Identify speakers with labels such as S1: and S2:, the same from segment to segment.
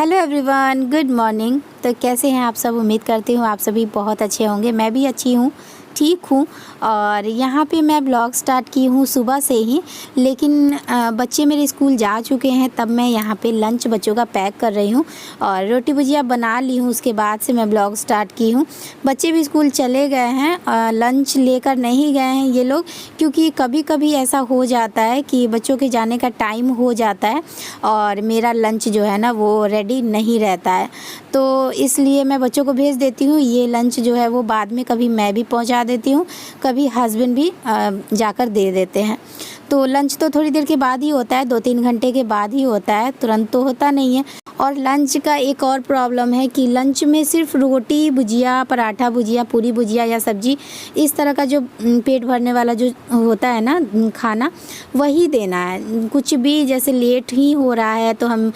S1: Hello everyone, good morning. तो कैसे हैं आप सब? उम्मीद करती हूँ आप सभी बहुत अच्छे होंगे। मैं भी अच्छी हूँ, ठीक हूँ। और यहाँ पे मैं ब्लॉग स्टार्ट की हूँ सुबह से ही, लेकिन बच्चे मेरे स्कूल जा चुके हैं। तब मैं यहाँ पे लंच बच्चों का पैक कर रही हूँ और रोटी भुजिया बना ली हूँ। उसके बाद से मैं ब्लॉग स्टार्ट की हूँ। बच्चे भी स्कूल चले गए हैं, लंच लेकर नहीं गए हैं ये लोग, क्योंकि कभी कभी ऐसा हो जाता है कि बच्चों के जाने का टाइम हो जाता है और मेरा लंच जो है ना वो रेडी नहीं रहता है। तो इसलिए मैं बच्चों को भेज देती हूँ। ये लंच जो है वो बाद में कभी मैं भी पहुँचा देती हूँ, कभी हस्बैंड भी जाकर दे देते हैं। तो लंच तो थोड़ी देर के बाद ही होता है, 2-3 घंटे के बाद ही होता है, तुरंत तो होता नहीं है। और लंच का एक और प्रॉब्लम है कि लंच में सिर्फ रोटी भुजिया, पराठा भुजिया, पूरी भुजिया या सब्जी, इस तरह का जो पेट भरने वाला जो होता है ना खाना, वही देना है। कुछ भी जैसे लेट ही हो रहा है तो हम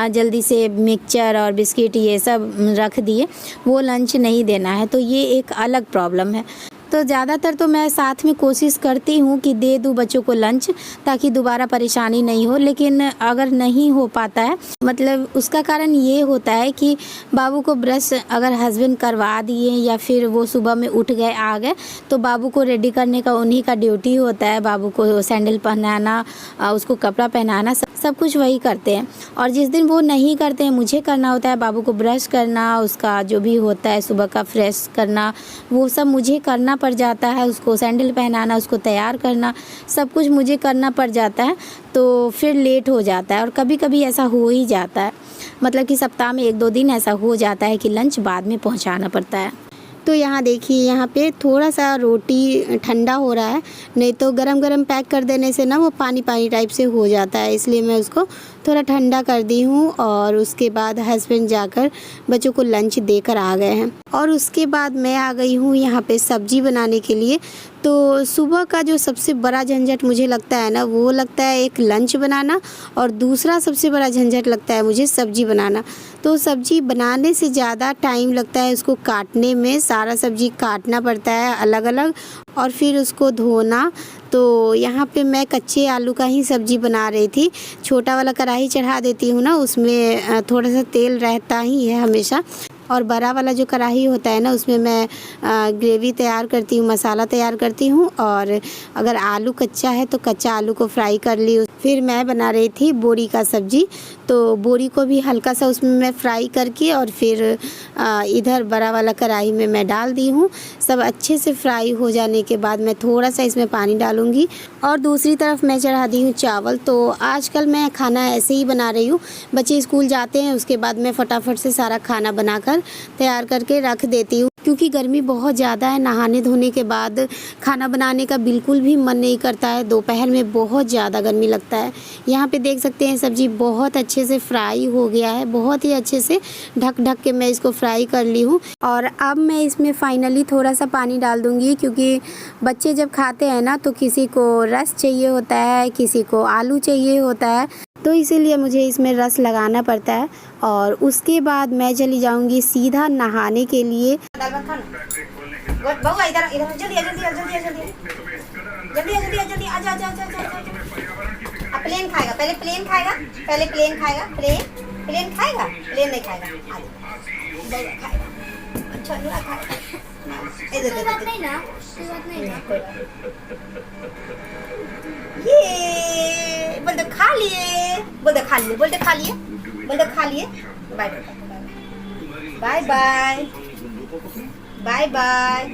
S1: जल्दी से मिक्सचर और बिस्किट ये सब रख दिए, वो लंच नहीं देना है। तो ये एक अलग प्रॉब्लम है। तो ज़्यादातर तो मैं साथ में कोशिश करती हूँ कि दे दूँ बच्चों को लंच, ताकि दोबारा परेशानी नहीं हो। लेकिन अगर नहीं हो पाता है, मतलब उसका कारण ये होता है कि बाबू को ब्रश अगर हस्बैंड करवा दिए या फिर वो सुबह में उठ गए आ गए, तो बाबू को रेडी करने का उन्हीं का ड्यूटी होता है। बाबू को सैंडल पहनाना, उसको कपड़ा पहनाना, सब कुछ वही करते हैं। और जिस दिन वो नहीं करते हैं, मुझे करना होता है। बाबू को ब्रश करना, उसका जो भी होता है सुबह का फ्रेश करना, वो सब मुझे करना पड़ जाता है। उसको सैंडल पहनाना, उसको तैयार करना, सब कुछ मुझे करना पड़ जाता है। तो फिर लेट हो जाता है। और कभी कभी ऐसा हो ही जाता है, मतलब कि सप्ताह में 1-2 दिन ऐसा हो जाता है कि लंच बाद में पहुंचाना पड़ता है। तो यहाँ देखिए, यहाँ पे थोड़ा सा रोटी ठंडा हो रहा है, नहीं तो गरम गरम पैक कर देने से ना वो पानी पानी टाइप से हो जाता है। इसलिए मैं उसको थोड़ा ठंडा कर दी हूँ। और उसके बाद हस्बैंड जाकर बच्चों को लंच देकर आ गए हैं। और उसके बाद मैं आ गई हूँ यहाँ पे सब्जी बनाने के लिए। तो सुबह का जो सबसे बड़ा झंझट मुझे लगता है ना, वो लगता है एक लंच बनाना, और दूसरा सबसे बड़ा झंझट लगता है मुझे सब्जी बनाना। तो सब्जी बनाने से ज़्यादा टाइम लगता है उसको काटने में। सारा सब्जी काटना पड़ता है अलग अलग, और फिर उसको धोना। तो यहाँ पे मैं कच्चे आलू का ही सब्ज़ी बना रही थी। छोटा वाला कढ़ाई चढ़ा देती हूँ ना, उसमें थोड़ा सा तेल रहता ही है हमेशा। और बड़ा वाला जो कढ़ाई होता है ना, उसमें मैं ग्रेवी तैयार करती हूँ, मसाला तैयार करती हूँ। और अगर आलू कच्चा है तो कच्चा आलू को फ्राई कर ली। फिर मैं बना रही थी बोरी का सब्ज़ी, तो बोरी को भी हल्का सा उसमें मैं फ्राई करके और फिर इधर बड़ा वाला कढ़ाई में मैं डाल दी हूँ। सब अच्छे से फ्राई हो जाने के बाद मैं थोड़ा सा इसमें पानी डालूँगी। और दूसरी तरफ मैं चढ़ा दी हूँ चावल। तो आजकल मैं खाना ऐसे ही बना रही हूँ। बच्चे स्कूल जाते हैं, उसके बाद मैं फटाफट से सारा खाना बनाकर तैयार करके रख देती हूँ, क्योंकि गर्मी बहुत ज़्यादा है। नहाने धोने के बाद खाना बनाने का बिल्कुल भी मन नहीं करता है। दोपहर में बहुत ज़्यादा गर्मी लगता है। यहाँ पे देख सकते हैं सब्ज़ी बहुत अच्छे से फ्राई हो गया है। बहुत ही अच्छे से ढक ढक के मैं इसको फ्राई कर ली हूँ। और अब मैं इसमें फाइनली थोड़ा सा पानी डाल दूँगी, क्योंकि बच्चे जब खाते हैं ना तो किसी को रस चाहिए होता है, किसी को आलू चाहिए होता है। तो इसीलिए मुझे इसमें रस लगाना पड़ता है। और उसके बाद मैं चली जाऊंगी सीधा नहाने के लिए।
S2: दाल भात खाना। बउआ इधर इधर जल्दी जल्दी जल्दी जल्दी जल्दी जल्दी आजा आजा आजा आजा। अब प्लेन खाएगा, पहले प्लेन खाएगा, पहले प्लेन खाएगा। प्लेन खाएगा, प्लेन नहीं खाएगा। बउआ खाएगा, अच्छा नहीं खाएगा। इधर बात नहीं ना, बात नहीं ना। ये बोल दो खा लिए, बोल दो खा लिए, बोल दो खा लिए, बोल दो खा लिए। Bye bye bye bye bye.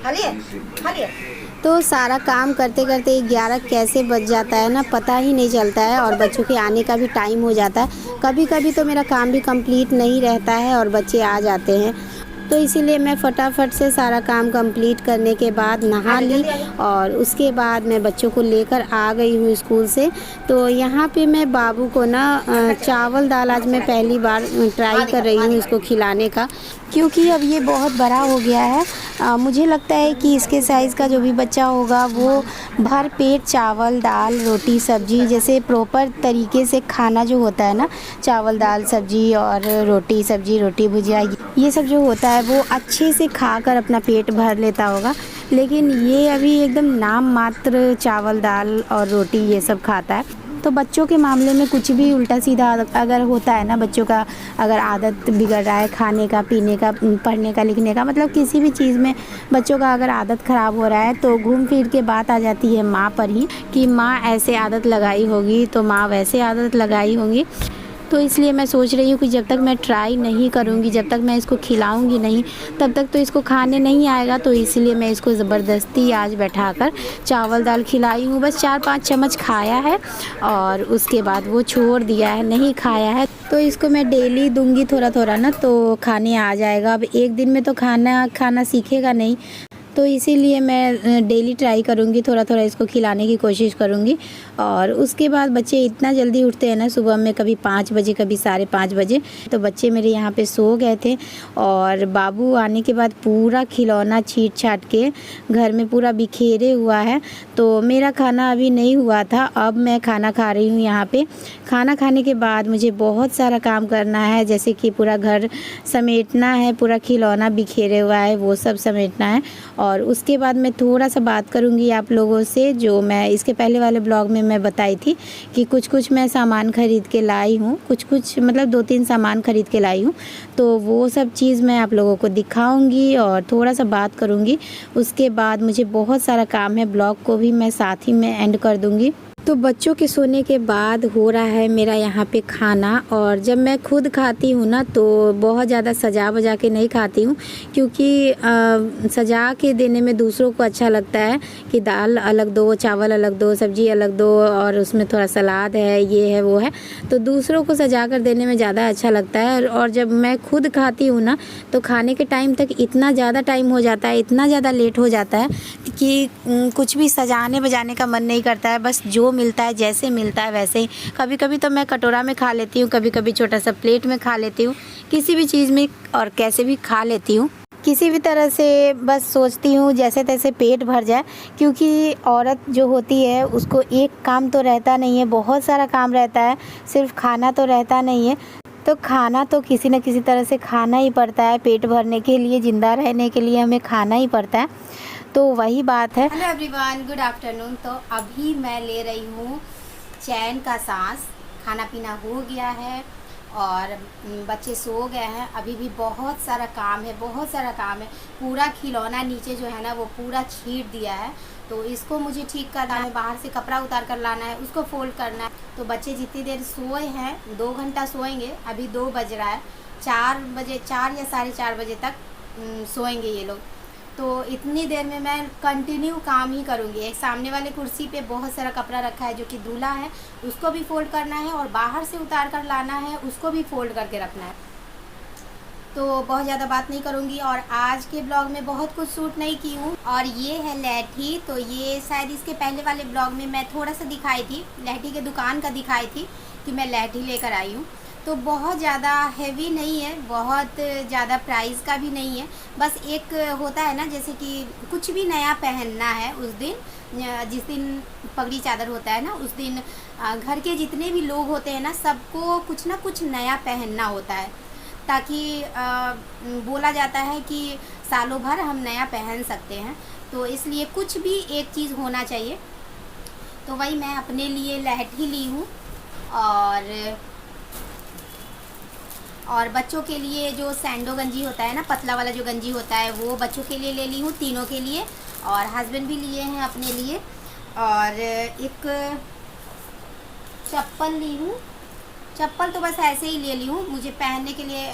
S2: खा लिए।
S1: तो सारा काम करते करते 11 कैसे बज जाता है ना, पता ही नहीं चलता है। और बच्चों के आने का भी टाइम हो जाता है। कभी कभी तो मेरा काम भी कंप्लीट नहीं रहता है और बच्चे आ जाते हैं। तो इसीलिए मैं फटाफट से सारा काम कंप्लीट करने के बाद नहा ली। और उसके बाद मैं बच्चों को लेकर आ गई हूँ स्कूल से। तो यहाँ पे मैं बाबू को ना चावल दाल आज मैं पहली बार ट्राई कर रही हूँ इसको खिलाने का, क्योंकि अब ये बहुत बड़ा हो गया है। मुझे लगता है कि इसके साइज़ का जो भी बच्चा होगा वो भर पेट चावल दाल रोटी सब्जी जैसे प्रॉपर तरीके से खाना जो होता है ना, चावल दाल सब्जी और रोटी सब्जी रोटी भुजिया, ये सब जो होता है वो अच्छे से खाकर अपना पेट भर लेता होगा। लेकिन ये अभी एकदम नाम मात्र चावल दाल और रोटी ये सब खाता है। तो बच्चों के मामले में कुछ भी उल्टा सीधा अगर होता है ना, बच्चों का अगर आदत बिगड़ रहा है खाने का, पीने का, पढ़ने का, लिखने का, मतलब किसी भी चीज़ में बच्चों का अगर आदत ख़राब हो रहा है तो घूम फिर के बात आ जाती है माँ पर ही कि माँ ऐसे आदत लगाई होगी तो माँ वैसे आदत लगाई होंगी। तो इसलिए मैं सोच रही हूँ कि जब तक मैं ट्राई नहीं करूँगी, जब तक मैं इसको खिलाऊँगी नहीं, तब तक तो इसको खाने नहीं आएगा। तो इसलिए मैं इसको ज़बरदस्ती आज बैठाकर चावल दाल खिलाई हूँ। बस 4-5 चम्मच खाया है और उसके बाद वो छोड़ दिया है, नहीं खाया है। तो इसको मैं डेली दूँगी थोड़ा थोड़ा ना, तो खाने आ जाएगा। अब एक दिन में तो खाना सीखेगा नहीं, तो इसीलिए मैं डेली ट्राई करूँगी, थोड़ा थोड़ा इसको खिलाने की कोशिश करूँगी। और उसके बाद बच्चे इतना जल्दी उठते हैं ना सुबह में, कभी 5 बजे, कभी 5:30 बजे। तो बच्चे मेरे यहाँ पे सो गए थे और बाबू आने के बाद पूरा खिलौना छीट छाट के घर में पूरा बिखेरे हुआ है। तो मेरा खाना अभी नहीं हुआ था, अब मैं खाना खा रही हूँ यहाँ पे। खाना खाने के बाद मुझे बहुत सारा काम करना है, जैसे कि पूरा घर समेटना है, पूरा खिलौना बिखेरे हुआ है वो सब समेटना है। और उसके बाद मैं थोड़ा सा बात करूँगी आप लोगों से, जो मैं इसके पहले वाले ब्लॉग में मैं बताई थी कि कुछ मैं सामान ख़रीद के लाई हूँ, कुछ मतलब 2-3 सामान ख़रीद के लाई हूँ। तो वो सब चीज़ मैं आप लोगों को दिखाऊंगी और थोड़ा सा बात करूँगी। उसके बाद मुझे बहुत सारा काम है, ब्लॉग को भी मैं साथ ही में एंड कर दूँगी। तो बच्चों के सोने के बाद हो रहा है मेरा यहाँ पे खाना। और जब मैं खुद खाती हूँ ना तो बहुत ज़्यादा सजा बजा के नहीं खाती हूँ, क्योंकि सजा के देने में दूसरों को अच्छा लगता है कि दाल अलग दो, चावल अलग दो, सब्ज़ी अलग दो और उसमें थोड़ा सलाद है, ये है वो है। तो दूसरों को सजा कर देने में ज़्यादा अच्छा लगता है। और जब मैं खुद खाती हूँ ना तो खाने के टाइम तक इतना ज़्यादा टाइम हो जाता है, इतना ज़्यादा लेट हो जाता है कि कुछ भी सजाने बजाने का मन नहीं करता है। बस जो मिलता है, जैसे मिलता है वैसे ही। कभी कभी तो मैं कटोरा में खा लेती हूँ, कभी कभी छोटा सा प्लेट में खा लेती हूँ, किसी भी चीज़ में और कैसे भी खा लेती हूँ। किसी भी तरह से बस सोचती हूँ जैसे तैसे पेट भर जाए, क्योंकि औरत जो होती है उसको एक काम तो रहता नहीं है, बहुत सारा काम रहता है, सिर्फ खाना तो रहता नहीं है। तो खाना तो किसी न किसी तरह से खाना ही पड़ता है, पेट भरने के लिए, ज़िंदा रहने के लिए हमें खाना ही पड़ता है। तो वही बात है।
S2: Hello everyone, good afternoon. तो अभी मैं ले रही हूँ चैन का सांस। खाना पीना हो गया है और बच्चे सो गए हैं। अभी भी बहुत सारा काम है, बहुत सारा काम है। पूरा खिलौना नीचे जो है ना वो पूरा छीट दिया है, तो इसको मुझे ठीक करना है। बाहर से कपड़ा उतार कर लाना है, उसको फोल्ड करना है। तो बच्चे जितनी देर सोए हैं, 2 घंटा सोएंगे। अभी 2 बज रहा है, 4 बजे, 4 या 4:30 बजे तक सोएंगे ये लोग। तो इतनी देर में मैं कंटिन्यू काम ही करूँगी। एक सामने वाले कुर्सी पे बहुत सारा कपड़ा रखा है जो कि धुला है, उसको भी फोल्ड करना है और बाहर से उतार कर लाना है, उसको भी फोल्ड करके रखना है। तो बहुत ज़्यादा बात नहीं करूँगी। और आज के ब्लॉग में बहुत कुछ शूट नहीं की हूँ। और ये है लहठी। तो ये शायद इसके पहले वाले ब्लॉग में मैं थोड़ा सा दिखाई थी, लहठी के दुकान का दिखाई थी कि मैं लहठी लेकर आई हूँ। तो बहुत ज़्यादा हैवी नहीं है, बहुत ज़्यादा प्राइस का भी नहीं है। बस एक होता है ना, जैसे कि कुछ भी नया पहनना है उस दिन, जिस दिन पगड़ी चादर होता है ना, उस दिन घर के जितने भी लोग होते हैं ना, सबको कुछ ना कुछ नया पहनना होता है, ताकि बोला जाता है कि सालों भर हम नया पहन सकते हैं। तो इसलिए कुछ भी एक चीज़ होना चाहिए। तो वही मैं अपने लिए लहठी ली हूँ और बच्चों के लिए जो सैंडो गंजी होता है ना, पतला वाला जो गंजी होता है, वो बच्चों के लिए ले ली हूँ, तीनों के लिए। और हस्बैंड भी लिए हैं अपने लिए। और एक चप्पल ली हूँ। चप्पल तो बस ऐसे ही ले ली हूँ, मुझे पहनने के लिए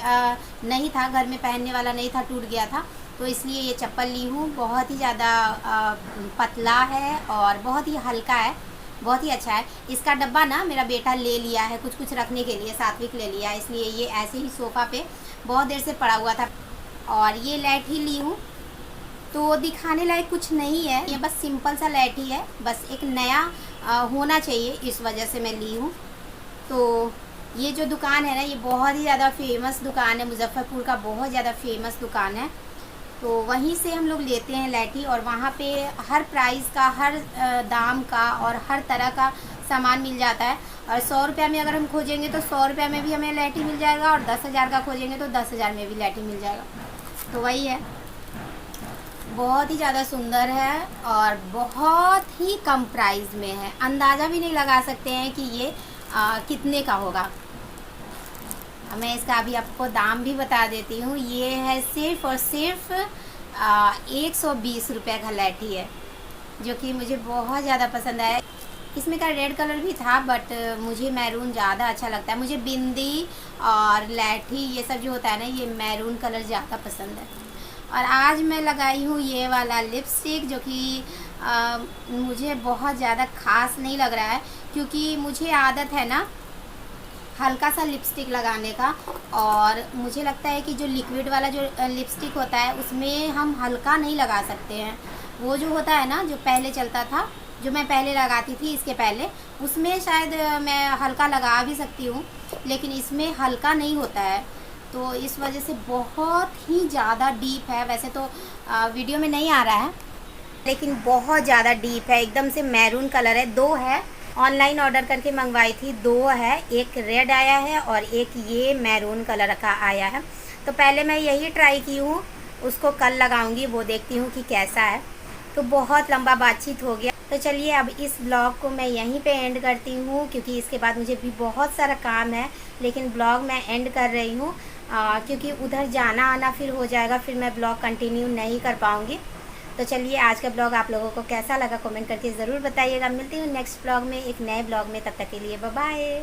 S2: नहीं था, घर में पहनने वाला नहीं था, टूट गया था, तो इसलिए ये चप्पल ली हूँ। बहुत ही ज़्यादा पतला है और बहुत ही हल्का है, बहुत ही अच्छा है। इसका डब्बा ना मेरा बेटा ले लिया है कुछ रखने के लिए, सात्विक ले लिया, इसलिए ये ऐसे ही सोफ़ा पे बहुत देर से पड़ा हुआ था। और ये लैठी ली हूँ। तो दिखाने लायक कुछ नहीं है, ये बस सिंपल सा लैठी है, बस एक नया होना चाहिए, इस वजह से मैं ली हूँ। तो ये जो दुकान है ना, ये बहुत ही ज़्यादा फेमस दुकान है, मुजफ्फरपुर का बहुत ज़्यादा फेमस दुकान है। तो वहीं से हम लोग लेते हैं लैठी। और वहाँ पे हर प्राइस का, हर दाम का और हर तरह का सामान मिल जाता है। और 100 रुपये में अगर हम खोजेंगे तो 100 रुपये में भी हमें लैठी मिल जाएगा, और 10,000 का खोजेंगे तो 10,000 में भी लैठी मिल जाएगा। तो वही है।
S1: बहुत ही ज़्यादा सुंदर है और बहुत ही कम प्राइस में है। अंदाज़ा भी नहीं लगा सकते हैं कि ये कितने का होगा। मैं इसका अभी आपको दाम भी बता देती हूँ। ये है सिर्फ़ और सिर्फ 120 रुपये का लैठी है, जो कि मुझे बहुत ज़्यादा पसंद आया। इसमें का रेड कलर भी था, बट मुझे मैरून ज़्यादा अच्छा लगता है। मुझे बिंदी और लैठी ये सब जो होता है ना, ये मैरून कलर ज़्यादा पसंद है। और आज मैं लगाई हूँ ये वाला लिपस्टिक, जो कि मुझे बहुत ज़्यादा ख़ास नहीं लग रहा है, क्योंकि मुझे आदत है ना हल्का सा लिपस्टिक लगाने का। और मुझे लगता है कि जो लिक्विड वाला जो लिपस्टिक होता है उसमें हम हल्का नहीं लगा सकते हैं। वो जो होता है ना, जो पहले चलता था, जो मैं पहले लगाती थी इसके पहले, उसमें शायद मैं हल्का लगा भी सकती हूँ, लेकिन इसमें हल्का नहीं होता है। तो इस वजह से बहुत ही ज़्यादा डीप है। वैसे तो वीडियो में नहीं आ रहा है, लेकिन बहुत ज़्यादा डीप है, एकदम से मैरून कलर है। 2 है, ऑनलाइन ऑर्डर करके मंगवाई थी, 2 है, एक रेड आया है और एक ये मैरून कलर का आया है। तो पहले मैं यही ट्राई की हूँ, उसको कल लगाऊंगी, वो देखती हूँ कि कैसा है। तो बहुत लंबा बातचीत हो गया, तो चलिए अब इस ब्लॉग को मैं यहीं पे एंड करती हूँ, क्योंकि इसके बाद मुझे भी बहुत सारा काम है। लेकिन ब्लॉग मैं एंड कर रही हूँ क्योंकि उधर जाना आना फिर हो जाएगा, फिर मैं ब्लॉग कंटिन्यू नहीं कर पाऊँगी। तो चलिए आज का ब्लॉग आप लोगों को कैसा लगा कमेंट करके ज़रूर बताइएगा। मिलती हूँ नेक्स्ट ब्लॉग में, एक नए ब्लॉग में। तब तक के लिए बाय बाय।